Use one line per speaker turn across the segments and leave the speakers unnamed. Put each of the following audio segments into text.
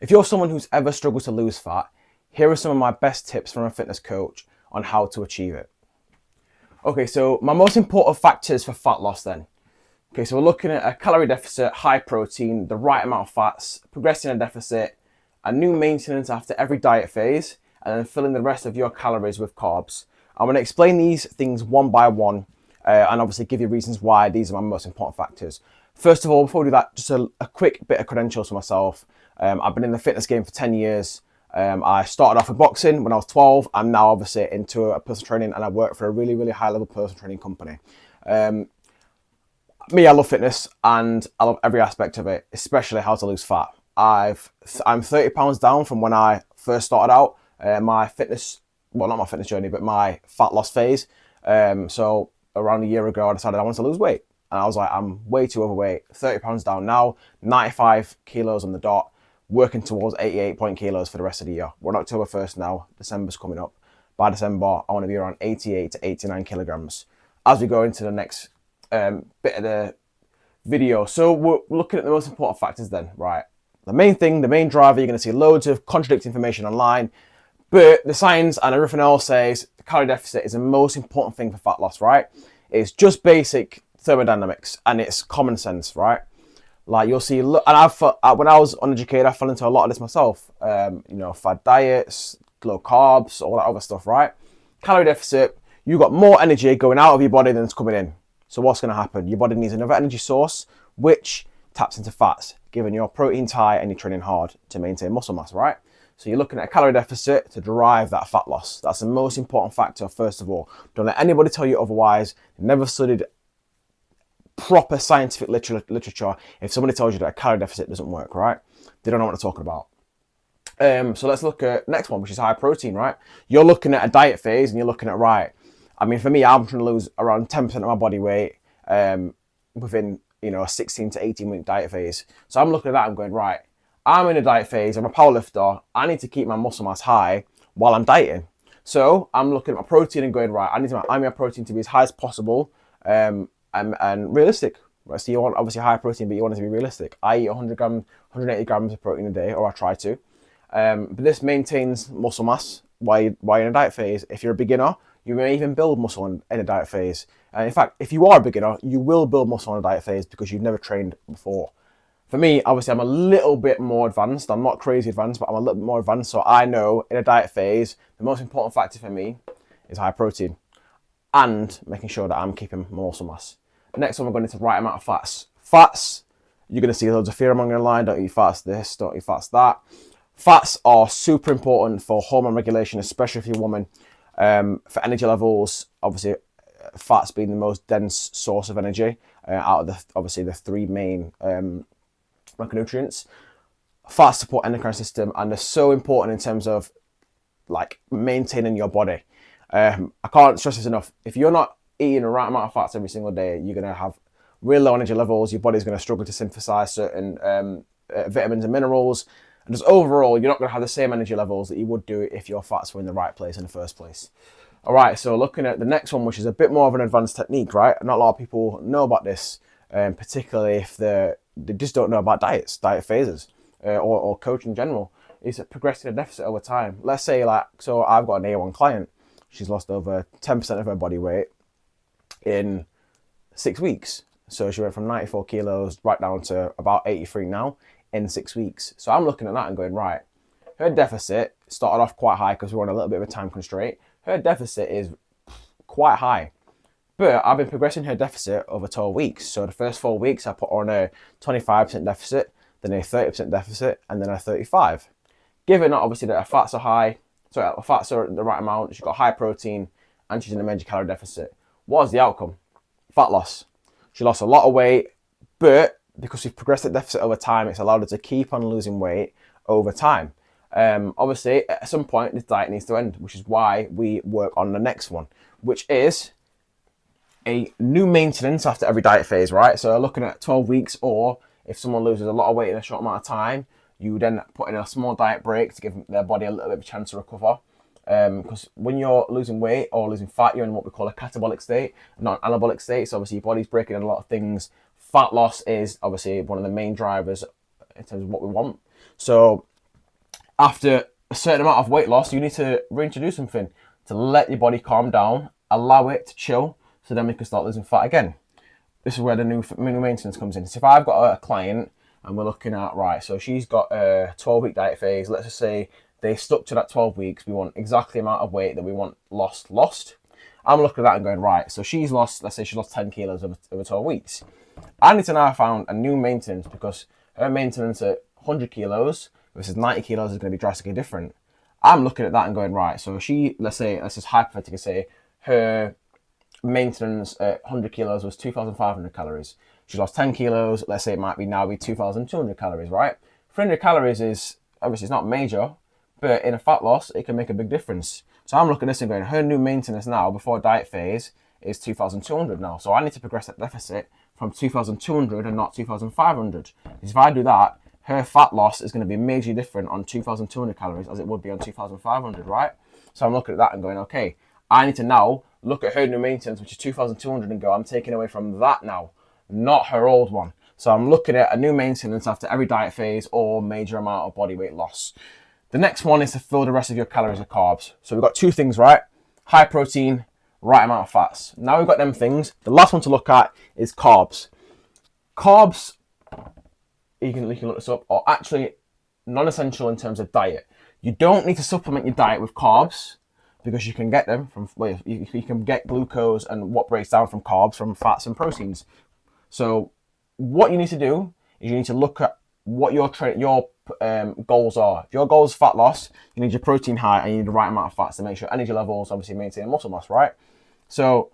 If you're someone who's ever struggled to lose fat, here are some of my best tips from a fitness coach on how to achieve it. Okay, so my most important factors for fat loss then. Okay, so we're looking at a calorie deficit, high protein, the right amount of fats, progressing a deficit, a new maintenance after every diet phase, and then filling the rest of your calories with carbs. I'm going to explain these things one by one and obviously give you reasons why these are my most important factors. First of all, before we do that, just a quick bit of credentials for myself. I've been in the fitness game for 10 years. I started off with boxing when I was 12. I'm now obviously into a personal training and I work for a really, really high level personal training company. I love fitness and I love every aspect of it, especially how to lose fat. I'm 30 pounds down from when I first started out my fitness, well, not my fitness journey, but my fat loss phase. So around a year ago, I decided I wanted to lose weight. And I was like, I'm way too overweight, 30 pounds down now, 95 kilos on the dot, working towards 88 kilos for the rest of the year. We're on October 1st now, December's coming up. By December, I want to be around 88 to 89 kilograms. As we go into the next bit of the video. So we're looking at the most important factors then, right? The main thing, the main driver, you're going to see loads of contradicting information online, but the science and everything else says the calorie deficit is the most important thing for fat loss, right? It's just basic thermodynamics and it's common sense, right? Like you'll see, and when I was uneducated, I fell into a lot of this myself. Fad diets, low carbs, all that other stuff, right? Calorie deficit, you got more energy going out of your body than it's coming in. So what's going to happen? Your body needs another energy source, which taps into fats, given your protein's high and you're training hard to maintain muscle mass, right? So you're looking at a calorie deficit to drive that fat loss. That's the most important factor, first of all. Don't let anybody tell you otherwise. You've never studied proper scientific literature if somebody tells you that a calorie deficit doesn't work, right? They don't know what they're talking about. So let's look at next one, which is high protein, right? You're looking at a diet phase and you're looking at, right, I mean, for me, I'm trying to lose around 10% of my body weight within, a 16 to 18 week diet phase. So I'm looking at that and going, right, I'm in a diet phase, I'm a powerlifter, I need to keep my muscle mass high while I'm dieting. So I'm looking at my protein and going, right, I need my protein to be as high as possible and realistic. Right? So you want obviously high protein, but you want it to be realistic. I eat 100 grams, 180 grams of protein a day, or I try to. But this maintains muscle mass while you're in a diet phase. If you're a beginner, you may even build muscle in a diet phase. And in fact, if you are a beginner, you will build muscle in a diet phase because you've never trained before. For me, obviously, I'm a little bit more advanced. I'm not crazy advanced, but I'm a little bit more advanced. So I know in a diet phase, the most important factor for me is high protein and making sure that I'm keeping my muscle mass. Next one, we're going into the right amount of fats. Fats, you're going to see loads of fear-mongering online. Don't eat fats this, don't eat fats that. Fats are super important for hormone regulation, especially if you're a woman. For energy levels, obviously, fats being the most dense source of energy out of the three main macronutrients. Fats support endocrine system and they're so important in terms of like maintaining your body. I can't stress this enough. If you're not eating the right amount of fats every single day, you're going to have real low energy levels. Your body's going to struggle to synthesize certain vitamins and minerals. And just overall, you're not going to have the same energy levels that you would do if your fats were in the right place in the first place. All right, so looking at the next one, which is a bit more of an advanced technique, right? Not a lot of people know about this, particularly if they just don't know about diet phases, or coaching in general. Is progressing a deficit over time. Let's say so I've got an A1 client. She's lost over 10% of her body weight in 6 weeks. So she went from 94 kilos right down to about 83 now in 6 weeks. So I'm looking at that and going, right, her deficit started off quite high because we're on a little bit of a time constraint. Her deficit is quite high, but I've been progressing her deficit over 12 weeks. So the first 4 weeks, I put her on a 25% deficit, then a 30% deficit, and then a 35. Given that obviously that her fats are high, her fats are the right amount, she's got high protein, and she's in a major calorie deficit. What was the outcome? Fat loss. She lost a lot of weight, but because we've progressed the deficit over time, it's allowed her to keep on losing weight over time. Obviously, at some point, this diet needs to end, which is why we work on the next one, which is a new maintenance after every diet phase, right? So looking at 12 weeks, or if someone loses a lot of weight in a short amount of time, you then put in a small diet break to give their body a little bit of a chance to recover. Because when you're losing weight or losing fat, you're in what we call a catabolic state, not an anabolic state. So obviously your body's breaking in a lot of things. Fat loss is obviously one of the main drivers in terms of what we want. So after a certain amount of weight loss, you need to reintroduce something to let your body calm down, allow it to chill, so then we can start losing fat again. This is where the new maintenance comes in. So if I've got a client and we're looking at, right, so she's got a 12-week diet phase. Let's just say they stuck to that 12 weeks. We want exactly the amount of weight that we want lost. I'm looking at that and going, right, so she's lost, let's say she lost 10 kilos over 12 weeks. I need to now find a new maintenance, because her maintenance at 100 kilos versus 90 kilos is going to be drastically different. I'm looking at that and going, right, so let's just hypothetically say her maintenance at 100 kilos was 2,500 calories. She lost 10 kilos, let's say it might be now be 2,200 calories, right? 300 calories is, obviously it's not major, but in a fat loss, it can make a big difference. So I'm looking at this and going, her new maintenance now, before diet phase, is 2,200 now. So I need to progress that deficit from 2,200 and not 2,500. Because if I do that, her fat loss is going to be majorly different on 2,200 calories as it would be on 2,500, right? So I'm looking at that and going, okay, I need to now look at her new maintenance, which is 2,200, and go, I'm taking away from that now, not her old one. So I'm looking at a new maintenance after every diet phase or major amount of body weight loss. The next one is to fill the rest of your calories with carbs. So we've got two things, right? High protein, right amount of fats. Now we've got them things. The last one to look at is carbs. Carbs, you can look this up, are actually non-essential in terms of diet. You don't need to supplement your diet with carbs, because you can get them from, well, you can get glucose and what breaks down from carbs from fats and proteins. So what you need to do is you need to look at what your goals are. If your goal is fat loss, you need your protein high and you need the right amount of fats to make sure energy levels obviously maintain muscle mass, right? So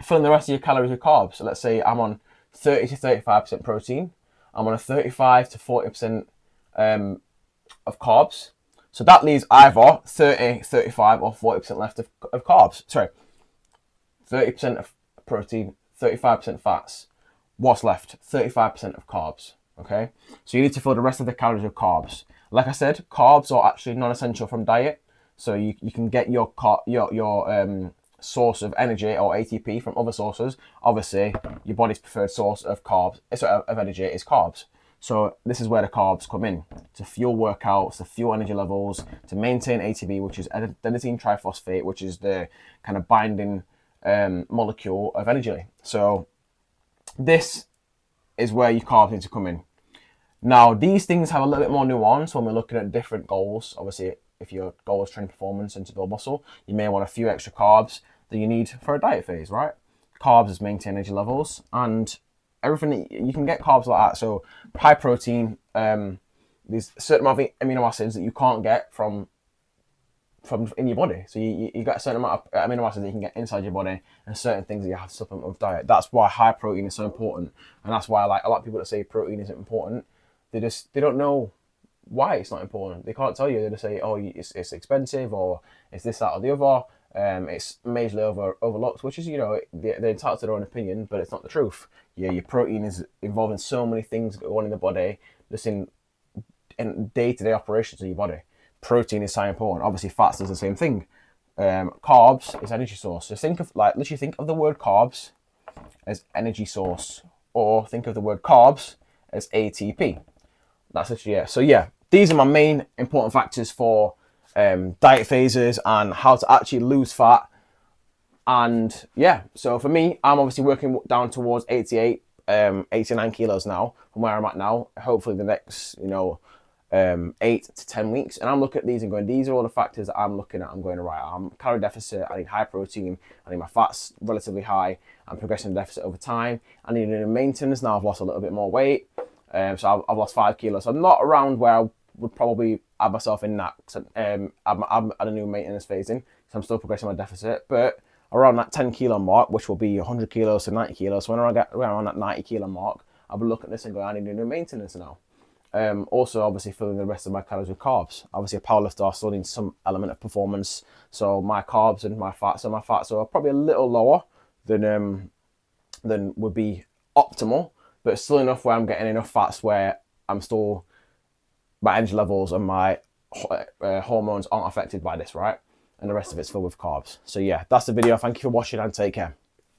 filling the rest of your calories with carbs. So let's say I'm on 30 to 35% protein. I'm on a 35 to 40% of carbs. So that leaves either 30, 35 or 40% left of carbs. Sorry, 30% of protein, 35% fats. What's left? 35% of carbs. Okay, so you need to fill the rest of the calories with carbs. Like I said, carbs are actually non-essential from diet. So you can get your source of energy or ATP from other sources. Obviously, your body's preferred source of energy is carbs. So this is where the carbs come in, to fuel workouts, to fuel energy levels, to maintain ATP, which is adenosine triphosphate, which is the kind of binding molecule of energy. So this is where your carbs need to come in. Now, these things have a little bit more nuance when we're looking at different goals. Obviously, if your goal is training performance and to build muscle, you may want a few extra carbs that you need for a diet phase, right? Carbs is maintain energy levels, and everything you can get carbs like that. So high protein, there's a certain amount of amino acids that you can't get from in your body. So you got a certain amount of amino acids that you can get inside your body, and certain things that you have to supplement with diet. That's why high protein is so important, and that's why like a lot of people that say protein isn't important, they don't know why it's not important. They can't tell you. They just say, oh, it's expensive, or it's this, that, or the other. It's majorly overlooked, which is, they're entitled to their own opinion, but it's not the truth. Yeah, your protein is involved in so many things that go on in the body, just in day-to-day operations of your body. Protein is so important. Obviously, fats does the same thing. Carbs is energy source. So literally think of the word carbs as energy source, or think of the word carbs as ATP. That's literally it. So yeah, these are my main important factors for diet phases and how to actually lose fat. And yeah, so for me, I'm obviously working down towards 89 kilos now from where I'm at now. Hopefully the next 8 to 10 weeks, and I'm looking at these and going, these are all the factors that I'm looking at. I'm going, right, I'm calorie deficit, I need high protein, I need my fats relatively high, I'm progressing the deficit over time, I need a maintenance. Now I've lost a little bit more weight, so I've lost 5 kilos. So I'm not around where I would probably add myself in that. I'm at a new maintenance phase in, so I'm still progressing my deficit, but around that 10 kilo mark, which will be 100 kilos to 90 kilos. So when I get around that 90 kilo mark, I'll be looking at this and go, I need a new maintenance now. Also, obviously, filling the rest of my calories with carbs. Obviously, a powerlifter still needs some element of performance. So my carbs and my fats are probably a little lower than would be optimal, but still enough where I'm getting enough fats where I'm still, my energy levels and my hormones aren't affected by this, right? And the rest of it's filled with carbs. So yeah, that's the video. Thank you for watching and take care.